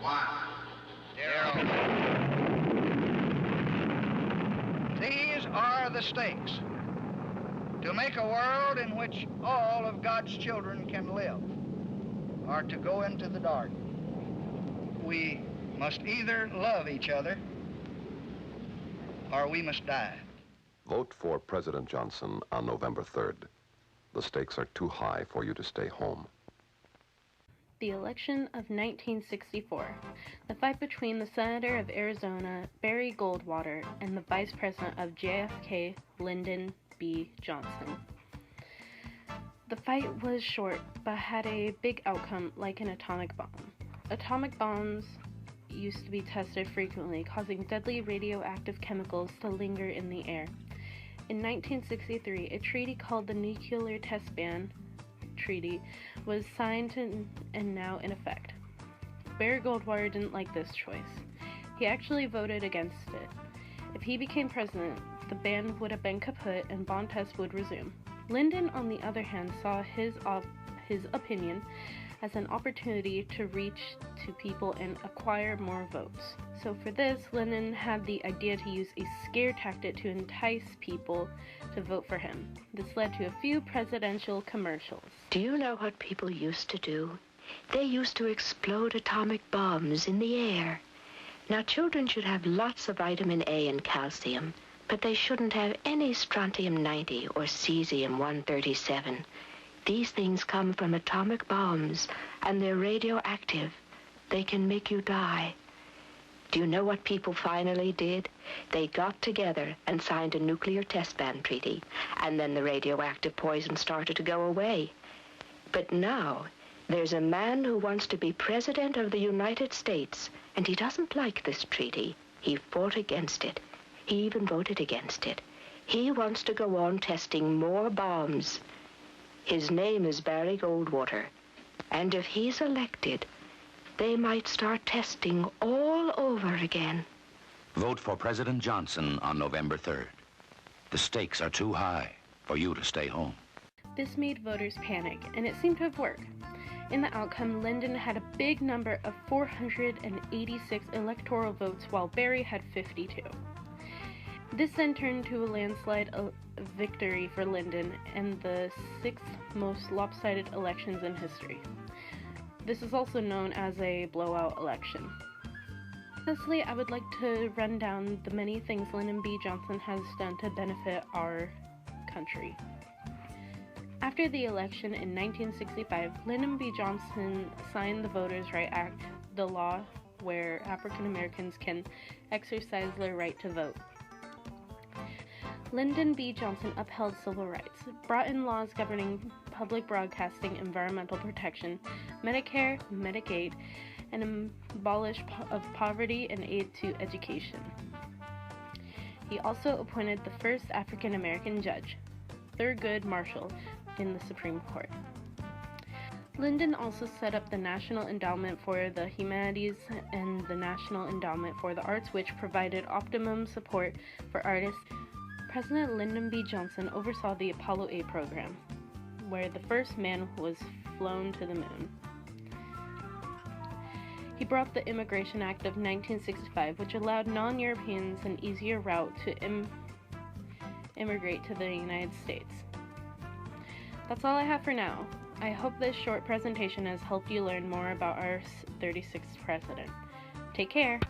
Zero. These are the stakes. To make a world in which all of God's children can live, or to go into the dark. We must either love each other, or we must die. Vote for President Johnson on November 3rd. The stakes are too high for you to stay home. The election of 1964, the fight between the Senator of Arizona, Barry Goldwater, and the Vice President of JFK, Lyndon B. Johnson. The fight was short, but had a big outcome like an atomic bomb. Atomic bombs used to be tested frequently, causing deadly radioactive chemicals to linger in the air. In 1963, a treaty called the Nuclear Test Ban Treaty was signed and now in effect. Barry Goldwater didn't like this choice. He actually voted against it. If he became president, the ban would have been kaput and bomb tests would resume. Lyndon, on the other hand, saw his opinion as an opportunity to reach to people and acquire more votes. So for this, Lyndon had the idea to use a scare tactic to entice people to vote for him. This led to a few presidential commercials. Do you know what people used to do? They used to explode atomic bombs in the air. Now, children should have lots of vitamin A and calcium, but they shouldn't have any strontium-90 or cesium-137. These things come from atomic bombs, and they're radioactive. They can make you die. Do you know what people finally did? They got together and signed a nuclear test ban treaty, and then the radioactive poison started to go away. But now, there's a man who wants to be president of the United States, and he doesn't like this treaty. He fought against it. He even voted against it. He wants to go on testing more bombs. His name is Barry Goldwater, and if he's elected, they might start testing all over again. Vote for President Johnson on November 3rd. The stakes are too high for you to stay home. This made voters panic, and it seemed to have worked. In the outcome, Lyndon had a big number of 486 electoral votes, while Barry had 52. This then turned to a landslide victory for Lyndon and the sixth most lopsided elections in history. This is also known as a blowout election. Lastly, I would like to run down the many things Lyndon B. Johnson has done to benefit our country. After the election in 1965, Lyndon B. Johnson signed the Voters' Right Act, the law where African Americans can exercise their right to vote. Lyndon B. Johnson upheld civil rights, brought in laws governing public broadcasting, environmental protection, Medicare, Medicaid, and abolished poverty and aid to education. He also appointed the first African American judge, Thurgood Marshall, in the Supreme Court. Lyndon also set up the National Endowment for the Humanities and the National Endowment for the Arts, which provided optimum support for artists. President Lyndon B. Johnson oversaw the Apollo 8 program, where the first man was flown to the moon. He brought the Immigration Act of 1965, which allowed non-Europeans an easier route to immigrate to the United States. That's all I have for now. I hope this short presentation has helped you learn more about our 36th president. Take care!